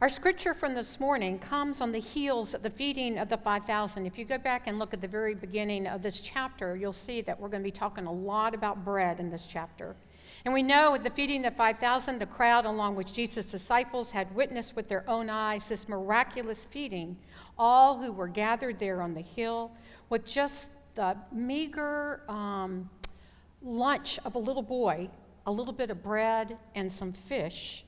Our scripture from this morning comes on the heels of the feeding of the 5,000. If you go back and look at the very beginning of this chapter, you'll see that we're going to be talking a lot about bread in this chapter. And we know at the feeding of the 5,000, the crowd, along with Jesus' disciples, had witnessed with their own eyes this miraculous feeding, all who were gathered there on the hill with just the meager lunch of a little boy, a little bit of bread and some fish.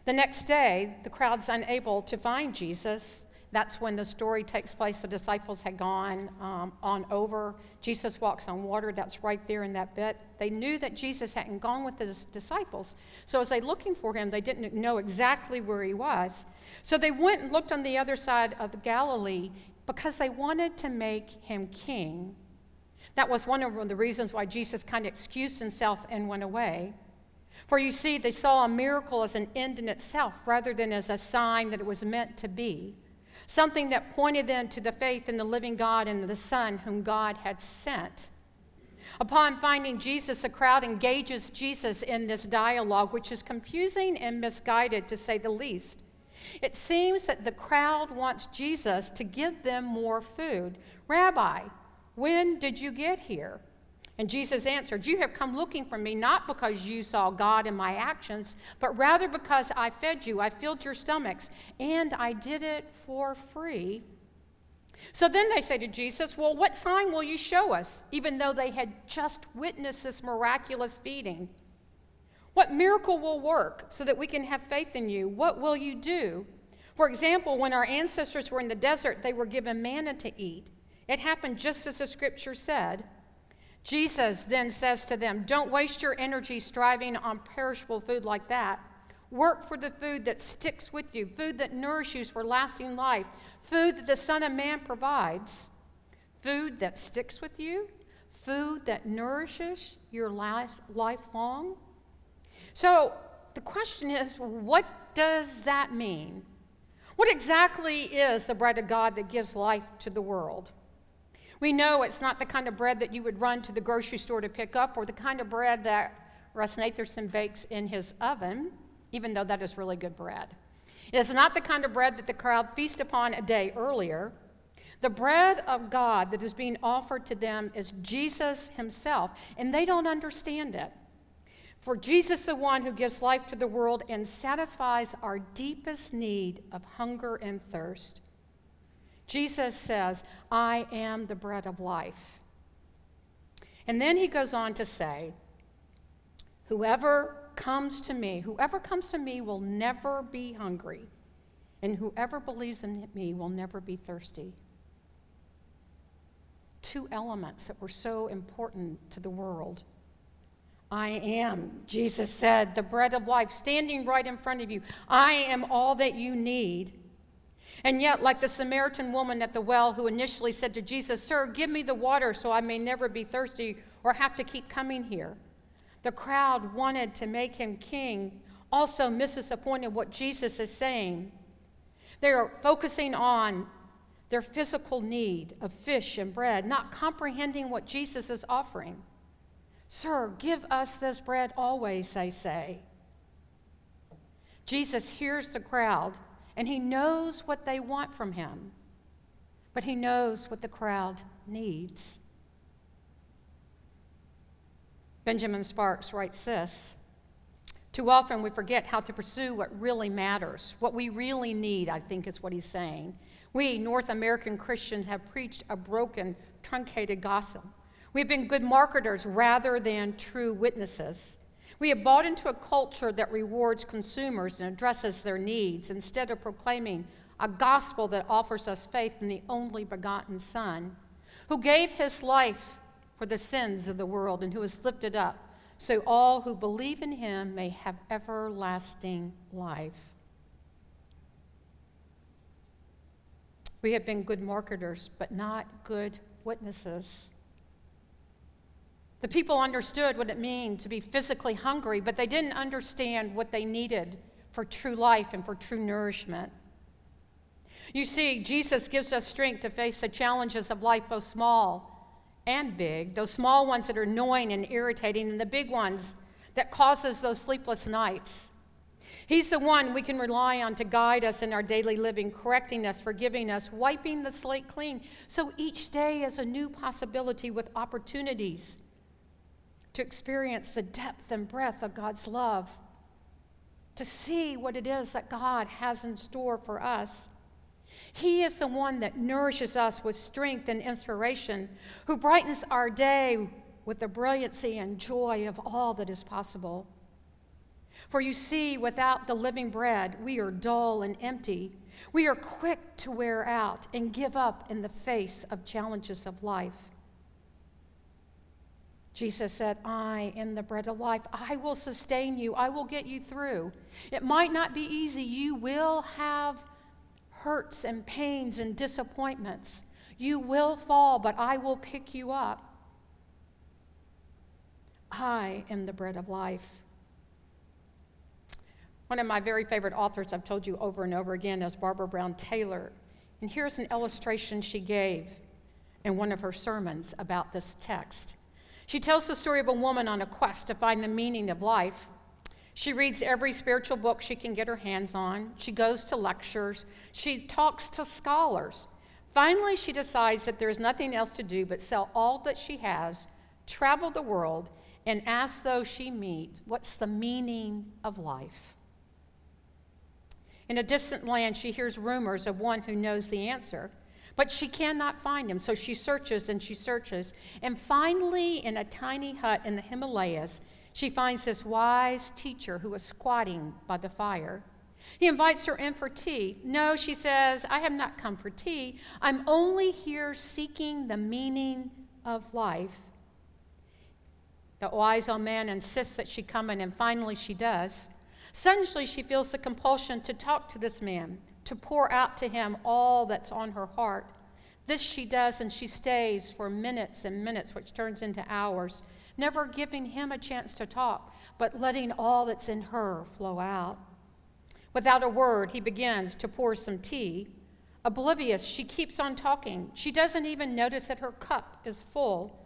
The next day, the crowd's unable to find Jesus. That's when the story takes place. The disciples had gone on over. Jesus walks on water. That's right there in that bit. They knew that Jesus hadn't gone with his disciples. So as they looking for him, they didn't know exactly where he was. So they went and looked on the other side of the Galilee because they wanted to make him king. That was one of the reasons why Jesus kind of excused himself and went away. For you see, they saw a miracle as an end in itself rather than as a sign that it was meant to be. Something that pointed them to the faith in the living God and the Son whom God had sent. Upon finding Jesus, the crowd engages Jesus in this dialogue, which is confusing and misguided to say the least. It seems that the crowd wants Jesus to give them more food. Rabbi, when did you get here? And Jesus answered, you have come looking for me not because you saw God in my actions, but rather because I fed you, I filled your stomachs, and I did it for free. So then they say to Jesus, well, what sign will you show us, even though they had just witnessed this miraculous feeding? What miracle will work so that we can have faith in you? What will you do? For example, when our ancestors were in the desert, they were given manna to eat. It happened just as the scripture said. Jesus then says to them, don't waste your energy striving on perishable food like that. Work for the food that sticks with you, food that nourishes you for lasting life, food that the Son of Man provides. Food that sticks with you, food that nourishes your lifelong. So the question is, what does that mean? What exactly is the bread of God that gives life to the world? We know it's not the kind of bread that you would run to the grocery store to pick up or the kind of bread that Russ Nathanson bakes in his oven, even though that is really good bread. It is not the kind of bread that the crowd feast upon a day earlier. The bread of God that is being offered to them is Jesus himself, and they don't understand it. For Jesus is the one who gives life to the world and satisfies our deepest need of hunger and thirst. Jesus says, I am the bread of life. And then he goes on to say, whoever comes to me will never be hungry, and whoever believes in me will never be thirsty. Two elements that were so important to the world. I am, Jesus said, the bread of life standing right in front of you. I am all that you need. And yet, like the Samaritan woman at the well who initially said to Jesus, sir, give me the water so I may never be thirsty or have to keep coming here. The crowd wanted to make him king, also misses the point of what Jesus is saying. They are focusing on their physical need of fish and bread, not comprehending what Jesus is offering. Sir, give us this bread always, they say. Jesus hears the crowd, and he knows what they want from him, but he knows what the crowd needs. Benjamin Sparks writes this, too often we forget how to pursue what really matters, what we really need, I think is what he's saying. We, North American Christians, have preached a broken, truncated gospel. We've been good marketers rather than true witnesses. We have bought into a culture that rewards consumers and addresses their needs instead of proclaiming a gospel that offers us faith in the only begotten Son, who gave his life for the sins of the world and who is lifted up so all who believe in him may have everlasting life. We have been good marketers, but not good witnesses. The people understood what it meant to be physically hungry, but they didn't understand what they needed for true life and for true nourishment. You see, Jesus gives us strength to face the challenges of life, both small and big, those small ones that are annoying and irritating, and the big ones that causes those sleepless nights. He's the one we can rely on to guide us in our daily living, correcting us, forgiving us, wiping the slate clean. So each day is a new possibility with opportunities to experience the depth and breadth of God's love, to see what it is that God has in store for us. He is the one that nourishes us with strength and inspiration, who brightens our day with the brilliancy and joy of all that is possible. For you see, without the living bread, we are dull and empty. We are quick to wear out and give up in the face of challenges of life. Jesus said, I am the bread of life. I will sustain you. I will get you through. It might not be easy. You will have hurts and pains and disappointments. You will fall, but I will pick you up. I am the bread of life. One of my very favorite authors, I've told you over and over again, is Barbara Brown Taylor. And here's an illustration she gave in one of her sermons about this text. She tells the story of a woman on a quest to find the meaning of life. She reads every spiritual book she can get her hands on. She goes to lectures. She talks to scholars. Finally, she decides that there's nothing else to do but sell all that she has, travel the world, and ask those she meets, what's the meaning of life? In a distant land, she hears rumors of one who knows the answer, but she cannot find him. So she searches and she searches. And finally, in a tiny hut in the Himalayas, she finds this wise teacher who is squatting by the fire. He invites her in for tea. No, she says, I have not come for tea. I'm only here seeking the meaning of life. The wise old man insists that she come in, and finally she does. Suddenly she feels the compulsion to talk to this man, to pour out to him all that's on her heart. This she does, and she stays for minutes and minutes, which turns into hours, never giving him a chance to talk, but letting all that's in her flow out. Without a word, he begins to pour some tea. Oblivious, she keeps on talking. She doesn't even notice that her cup is full.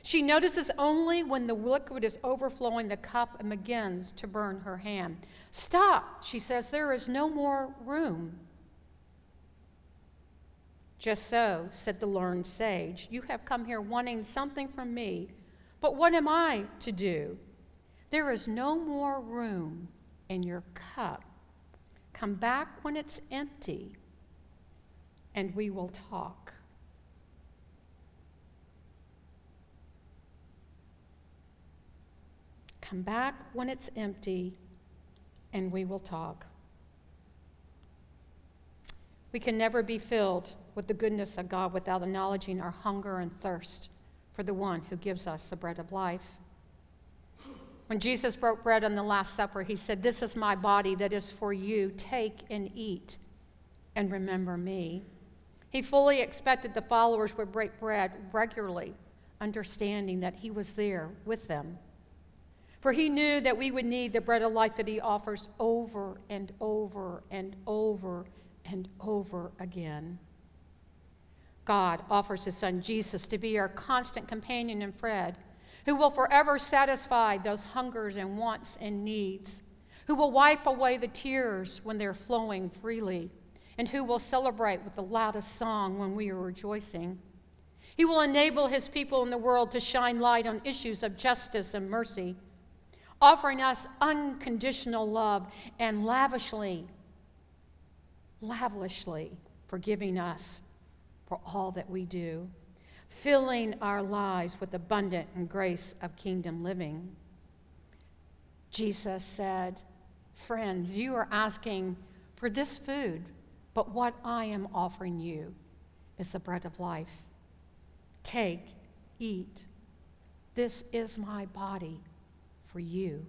She notices only when the liquid is overflowing the cup and begins to burn her hand. Stop, she says, there is no more room. Just so, said the learned sage, you have come here wanting something from me, but what am I to do? There is no more room in your cup. Come back when it's empty, and we will talk. Come back when it's empty, and we will talk. We can never be filled with the goodness of God without acknowledging our hunger and thirst for the one who gives us the bread of life. When Jesus broke bread on the Last Supper, he said, this is my body that is for you. Take and eat and remember me. He fully expected the followers would break bread regularly, understanding that he was there with them. For he knew that we would need the bread of life that he offers over and over and over and over again. God offers his son Jesus to be our constant companion and friend, who will forever satisfy those hungers and wants and needs, who will wipe away the tears when they're flowing freely, and who will celebrate with the loudest song when we are rejoicing. He will enable his people in the world to shine light on issues of justice and mercy, offering us unconditional love and lavishly forgiving us for all that we do, filling our lives with abundant and grace of kingdom living. Jesus said, friends, you are asking for this food, but what I am offering you is the bread of life. Take, eat. This is my body for you.